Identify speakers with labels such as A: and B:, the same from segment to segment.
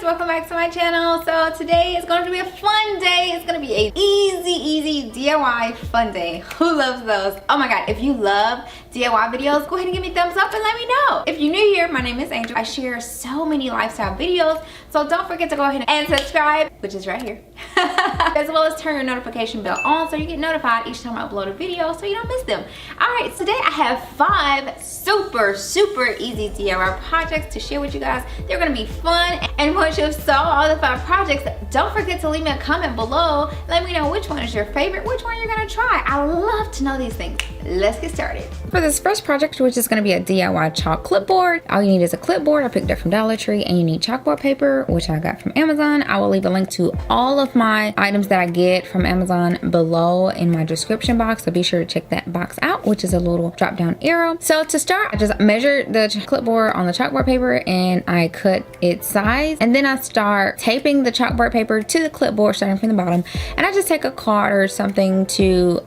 A: welcome back to my channel. So today is going to be a fun day. It's going to be a easy DIY fun day. Who loves those? Oh my god, if you love DIY videos, go ahead and give me a thumbs up and let me know. If you're new here, my name is Angel. I share so many lifestyle videos, so don't forget to go ahead and subscribe, which is right here, as well as turn your notification bell on so you get notified each time I upload a video so you don't miss them. All right, today I have 5 super easy DIY projects to share with you guys. They're gonna be fun, and once you've saw all the 5 projects, don't forget to leave me a comment below. Let me know which one is your favorite, which one you're gonna try. I love to know these things. Let's get started. For this first project, which is gonna be a DIY chalk clipboard, all you need is a clipboard. I picked up from Dollar Tree, and you need chalkboard paper, which I got from Amazon. I will leave a link to all of my items that I get from Amazon below in my description box, so be sure to check that box out, which is a little drop down arrow. So to start, I just measured the clipboard on the chalkboard paper and I cut its size, and then I start taping the chalkboard paper to the clipboard starting from the bottom, and I just take a card or something to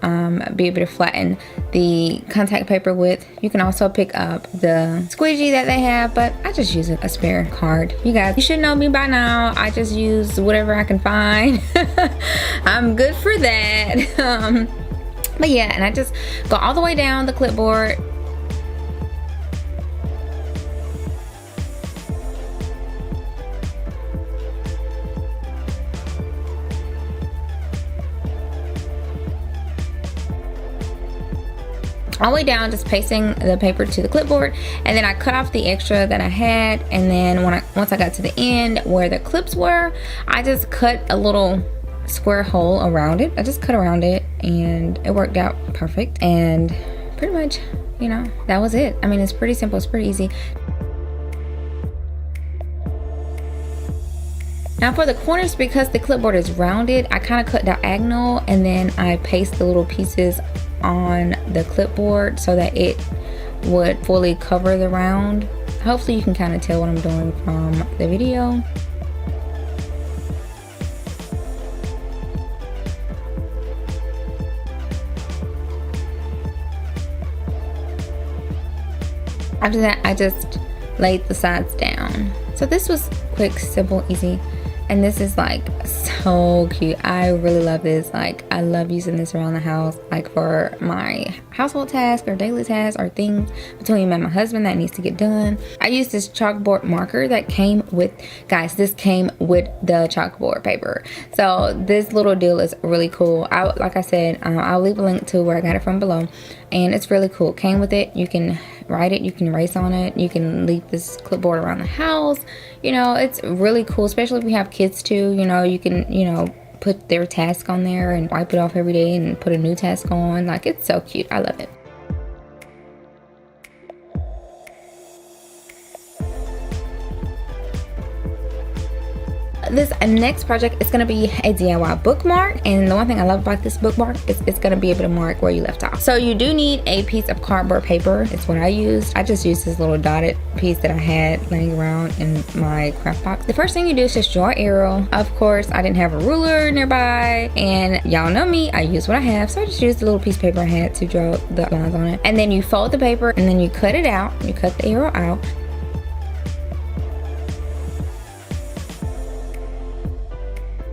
A: be able to flatten the contact paper with. You can also pick up the squeegee that they have, but I just use a spare card. You guys, you should know me by now. I just use whatever I can find. I'm good for that. But yeah, and I just go all the way down the clipboard. All the way down, just pasting the paper to the clipboard, and then I cut off the extra that I had, and then once I got to the end where the clips were, I just cut a little square hole around it. I just cut around it and it worked out perfect, and pretty much, you know, that was it. I mean, it's pretty simple, it's pretty easy. Now for the corners, because the clipboard is rounded, I kind of cut diagonal, and then I paste the little pieces on the clipboard so that it would fully cover the round. Hopefully you can kind of tell what I'm doing from the video. After that, I just laid the sides down. So this was quick, simple, easy. And this is like so cute. I really love this. Like, I love using this around the house, like for my household tasks or daily tasks or things between me and my husband that needs to get done. I use this chalkboard marker that came with, guys, this came with the chalkboard paper. So this little deal is really cool. Like I said, I'll leave a link to where I got it from below. And it's really cool. It came with it. You can write it, you can erase on it, you can leave this clipboard around the house. You know, it's really cool, especially if we have kids too. You know, you can, you know, put their task on there and wipe it off every day and put a new task on. Like, it's so cute. I love it. This next project is going to be a DIY bookmark, and the one thing I love about this bookmark is it's going to be able to mark where you left off. So you do need a piece of cardboard paper. It's what I used. I just used this little dotted piece that I had laying around in my craft box. The first thing you do is just draw an arrow. Of course, I didn't have a ruler nearby, and y'all know me, I use what I have, so I just used the little piece of paper I had to draw the lines on it. And then you fold the paper, and then you cut it out. You cut the arrow out.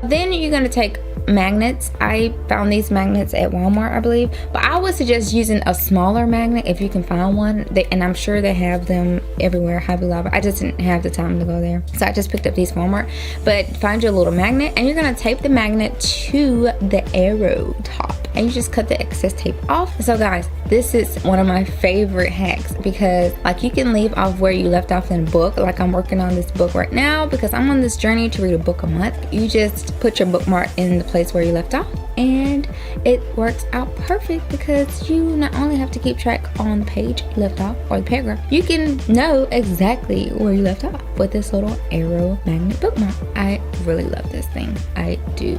A: Then you're going to take magnets. I found these magnets at Walmart, I believe, but I would suggest using a smaller magnet if you can find one. And I'm sure they have them everywhere, Hobby Lobby. I just didn't have the time to go there, so I just picked up these Walmart. But find your little magnet, and you're going to tape the magnet to the arrow top, and you just cut the excess tape off. So guys, this is one of my favorite hacks, because like, you can leave off where you left off in a book. Like, I'm working on this book right now because I'm on this journey to read a book a month. You just put your bookmark in the place where you left off, and it works out perfect, because you not only have to keep track on the page you left off or the paragraph, you can know exactly where you left off with this little arrow magnet bookmark. I really love this thing. I do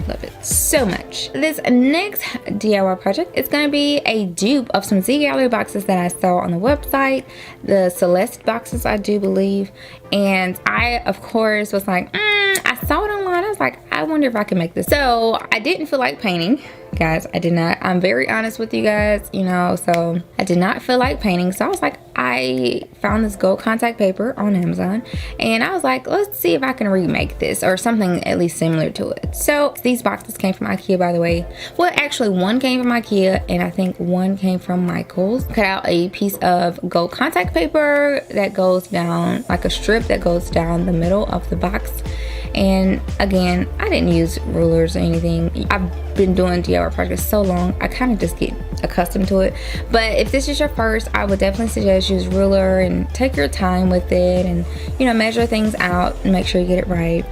A: love it so much. This next DIY project is going to be a dupe of some Z Gallery boxes that I saw on the website, the Celeste boxes, I do believe. And I, of course, was like, I saw it online. I was like, I wonder if I can make this. So I didn't feel like painting. Guys, I did not. I'm very honest with you guys, you know, so I did not feel like painting. So I was like, I I found this gold contact paper on Amazon, and I was like, let's see if I can remake this or something at least similar to it. So these boxes came from IKEA, by the way. Well, actually one came from IKEA and I think one came from Michael's. Cut out a piece of gold contact paper that goes down, like a strip that goes down the middle of the box. And again, I didn't use rulers or anything. I've been doing DIY projects so long, I kind of just get accustomed to it. But if this is your first, I would definitely suggest use ruler and take your time with it, and you know, measure things out and make sure you get it right.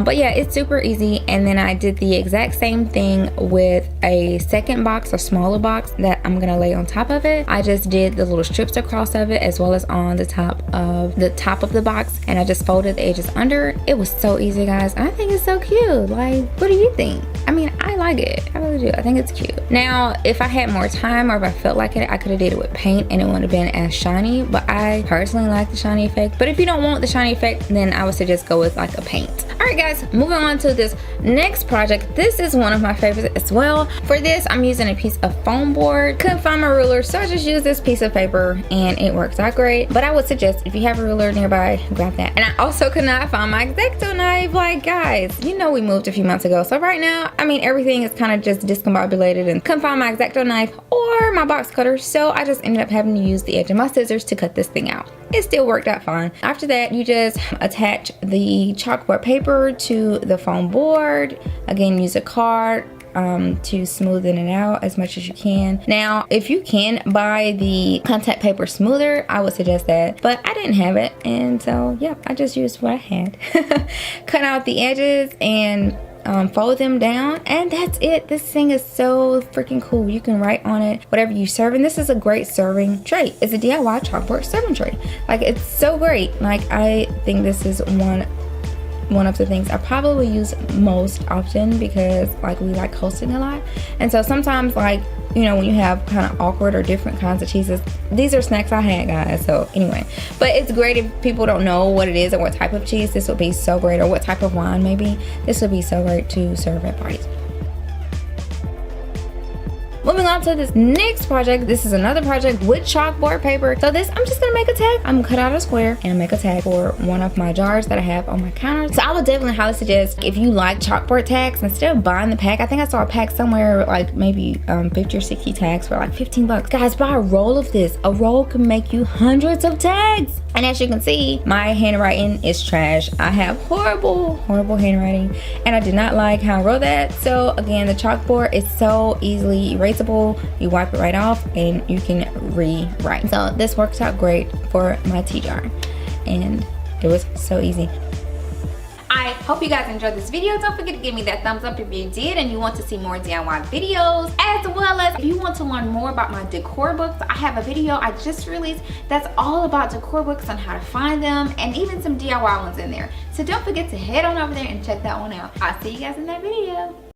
A: But yeah, it's super easy. And then I did the exact same thing with a second box, a smaller box that I'm gonna lay on top of it. I just did the little strips across of it as well as on the top of the box, and I just folded the edges under. It was so easy, guys. I think it's so cute. Like, what do you think? I mean, I like it. I really do. I think it's cute. Now, if I had more time or if I felt like it, I could have did it with paint and it wouldn't have been as shiny, but I personally like the shiny effect. But if you don't want the shiny effect, then I would suggest go with like a paint. All right, guys, moving on to this next project. This is one of my favorites as well. For this, I'm using a piece of foam board. Couldn't find my ruler, so I just used this piece of paper and it works out great. But I would suggest if you have a ruler nearby, grab that. And I also could not find my X-Acto knife. Like, guys, you know we moved a few months ago, so right now, I mean, everything is kind of just discombobulated, and couldn't find my X-Acto knife or my box cutter, so I just ended up having to use the edge of my scissors to cut this thing out. It still worked out fine. After that, you just attach the chalkboard paper to the foam board. Again, use a card to smoothen it out as much as you can. Now, if you can buy the contact paper smoother, I would suggest that, but I didn't have it, and so yeah, I just used what I had. Cut out the edges and fold them down, and that's it. This thing is so freaking cool. You can write on it whatever you serve, and this is a great serving tray. It's a DIY chalkboard serving tray. Like, it's so great. Like, I think this is one of the things I probably use most often because like we like hosting a lot, and so sometimes, like, you know, when you have kind of awkward or different kinds of cheeses, these are snacks I had, guys. So anyway, but it's great if people don't know what it is or what type of cheese. This would be so great, or what type of wine maybe. This would be so great to serve at parties. Moving on to this next project. This is another project with chalkboard paper. So this, I'm just gonna make a tag. I'm gonna cut out a square and make a tag for one of my jars that I have on my counter. So I would definitely highly suggest, if you like chalkboard tags, instead of buying the pack, I think I saw a pack somewhere like maybe 50 or 60 tags for like 15 bucks. Guys, buy a roll of this. A roll can make you hundreds of tags. And as you can see, my handwriting is trash. I have horrible handwriting, and I did not like how I wrote that. So again, the chalkboard is so easily erasable. You wipe it right off and you can rewrite. So this works out great for my tea jar, and it was so easy. I hope you guys enjoyed this video. Don't forget to give me that thumbs up if you did and you want to see more DIY videos, as well as if you want to learn more about my decor books. I have a video I just released that's all about decor books, on how to find them, and even some DIY ones in there. So don't forget to head on over there and check that one out. I'll see you guys in that video.